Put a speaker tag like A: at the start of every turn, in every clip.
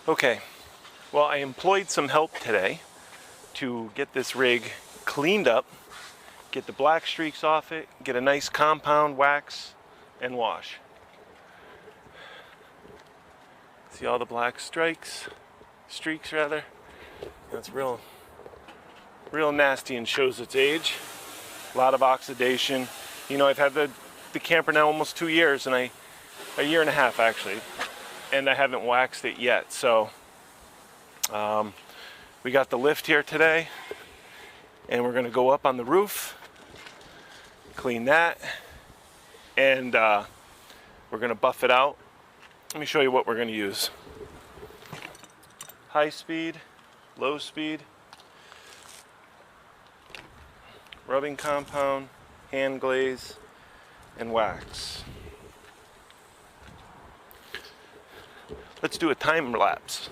A: Okay, well, I employed some help today to get this rig cleaned up, get the black streaks off it, get a nice compound wax and wash. See all the black streaks rather? That's real nasty and shows its age. A lot of oxidation. You know, I've had the camper now almost 2 years, and a year and a half actually, and I haven't waxed it yet. So we got the lift here today, and we're gonna go up on the roof, clean that, and we're gonna buff it out. Let me show you what we're gonna use. High speed, low speed, rubbing compound, hand glaze, and wax. Let's do a time lapse.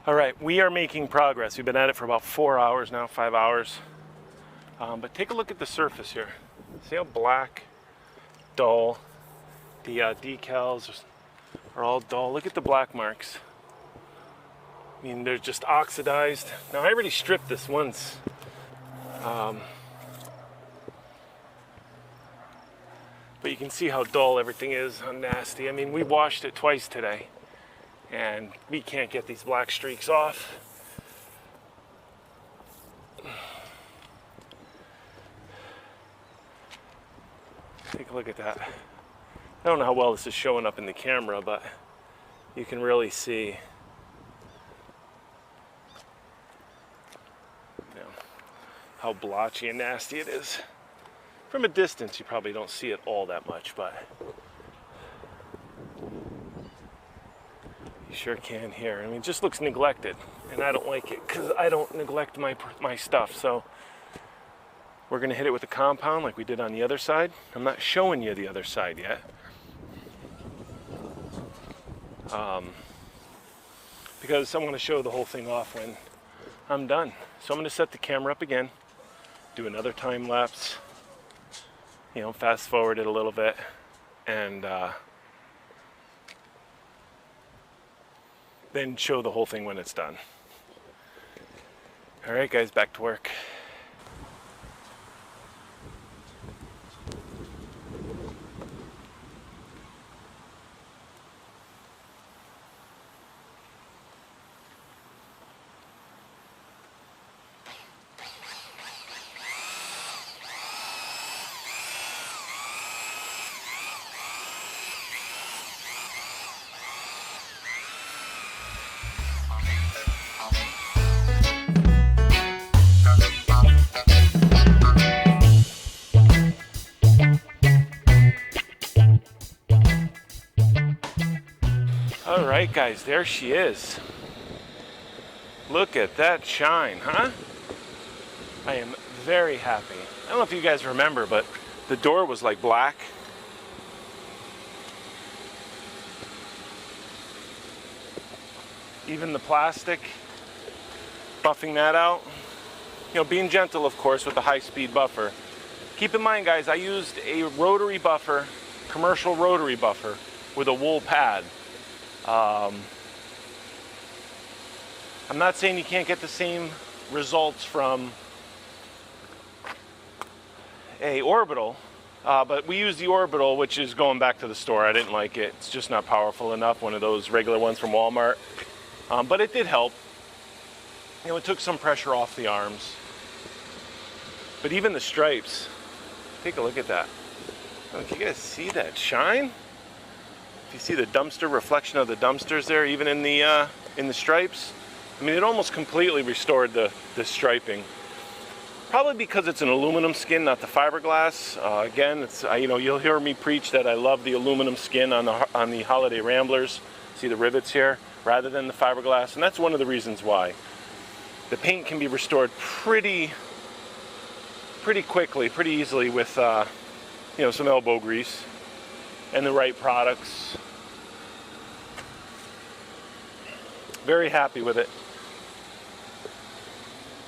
A: All right, we are making progress. We've been at it for about 4 hours now, 5 hours. But take a look at the surface here. See how black, dull, the decals are all dull. Look at the black marks. I mean, they're just oxidized. Now, I already stripped this once. But you can see how dull everything is, how nasty. I mean, we washed it twice today, and we can't get these black streaks off. Take a look at that. I don't know how well this is showing up in the camera, but you can really see, you know, how blotchy and nasty it is. From a distance, you probably don't see it all that much, but you sure can here. I mean, it just looks neglected, and I don't like it because I don't neglect my stuff. So we're gonna hit it with a compound like we did on the other side. I'm not showing you the other side yet. Because I'm gonna show the whole thing off when I'm done. So I'm gonna set the camera up again, do another time lapse, you know, fast forward it a little bit, and then show the whole thing when it's done. All right, guys, back to work. All right, guys, there she is. Look at that shine, huh? I am very happy. I don't know if you guys remember, but the door was like black. even the plastic, buffing that out. You know, being gentle, of course, with the high-speed buffer. Keep in mind, guys, I used a rotary buffer, commercial rotary buffer, with a wool pad. I'm not saying you can't get the same results from a orbital, but we use the orbital, which is going back to the store. I didn't like it. It's just not powerful enough, one of those regular ones from Walmart. But it did help. You know, it took some pressure off the arms. But even the stripes, take a look at that. Can you guys see that shine? If you see the dumpster reflection of the dumpsters there, even in the stripes, I mean, it almost completely restored the striping. Probably because it's an aluminum skin, not the fiberglass. Again, it's you know, you'll hear me preach that I love the aluminum skin on the Holiday Ramblers. See the rivets here, rather than the fiberglass, and that's one of the reasons why. The paint can be restored pretty quickly, pretty easily with you know, some elbow grease and the right products. Very happy with it.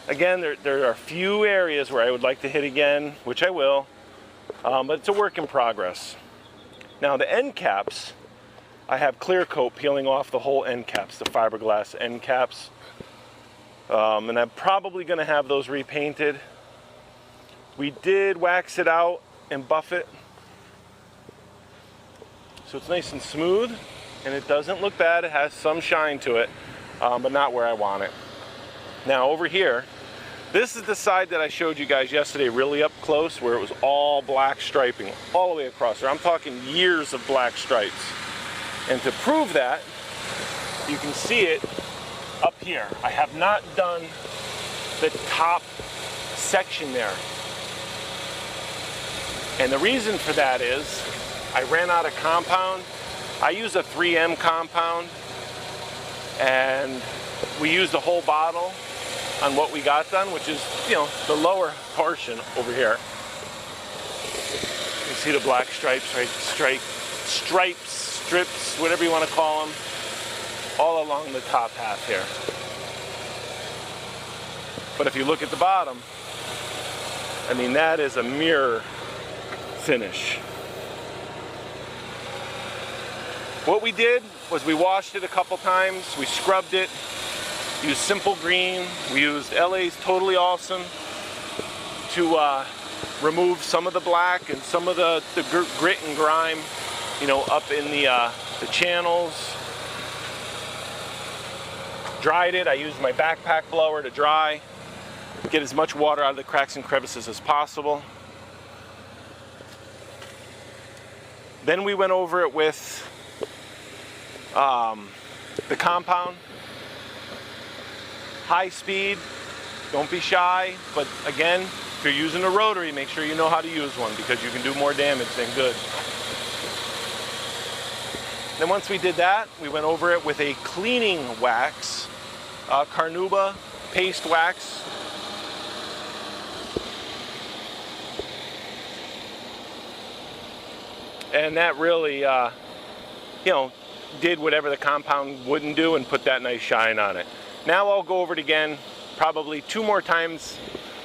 A: Again, there are a few areas where I would like to hit again, which I will, but it's a work in progress. Now the end caps, I have clear coat peeling off the whole end caps, the fiberglass end caps, and I'm probably going to have those repainted. We did wax it out and buff it, so it's nice and smooth, and it doesn't look bad. It has some shine to it, but not where I want it. Now over here, this is the side that I showed you guys yesterday really up close, where it was all black striping all the way across there. I'm talking years of black stripes. And to prove that, you can see it up here. I have not done the top section there. And the reason for that is I ran out of compound. I use a 3M compound, and we used a whole bottle on what we got done, which is, you know, the lower portion over here. You see the black stripes, right? Stripes, strips, whatever you want to call them, all along the top half here. But if you look at the bottom, I mean, that is a mirror finish. What we did was we washed it a couple times, we scrubbed it, used Simple Green, we used LA's Totally Awesome to remove some of the black and some of the grit and grime, you know, up in the channels. Dried it. I used my backpack blower to dry, get as much water out of the cracks and crevices as possible. Then we went over it with the compound. High speed, don't be shy, but again, if you're using a rotary, make sure you know how to use one, because you can do more damage than good. Then once we did that, we went over it with a cleaning wax, Carnauba paste wax. And that really, you know, did whatever the compound wouldn't do and put that nice shine on it. Now I'll go over it again, probably 2 more times,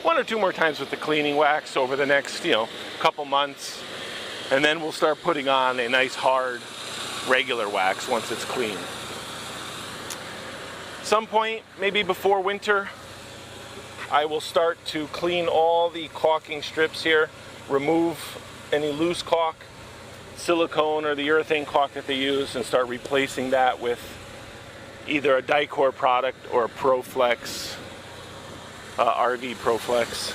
A: 1 or 2 more times with the cleaning wax over the next, you know, couple months. And then we'll start putting on a nice hard regular wax once it's clean. Some point, maybe before winter, I will start to clean all the caulking strips here, remove any loose caulk, silicone or the urethane caulk that they use, and start replacing that with either a Dicor product or a ProFlex, RV ProFlex.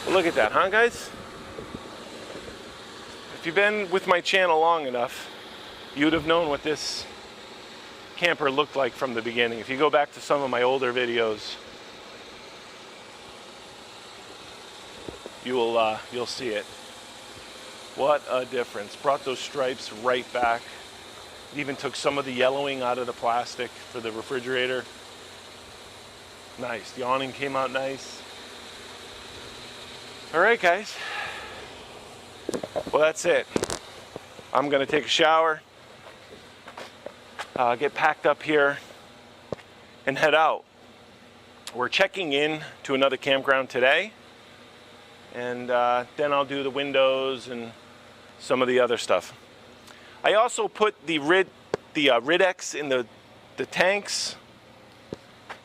A: But look at that, huh guys? If you've been with my channel long enough, you'd have known what this camper looked like from the beginning. If you go back to some of my older videos, you'll see it. What a difference. Brought those stripes right back. It even took some of the yellowing out of the plastic for the refrigerator. Nice. The awning came out nice. All right, guys. Well, that's it. I'm going to take a shower, get packed up here, and head out. We're checking in to another campground today, and then I'll do the windows and some of the other stuff. I also put the Rid-X in the tanks,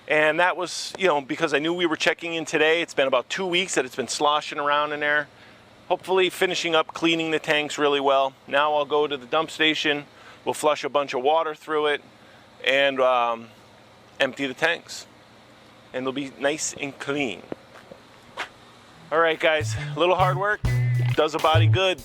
A: and that was, you know, because I knew we were checking in today. It's been about 2 weeks that it's been sloshing around in there. Hopefully finishing up cleaning the tanks really well. Now I'll go to the dump station, we'll flush a bunch of water through it, and empty the tanks. And they'll be nice and clean. All right, guys, a little hard work does a body good.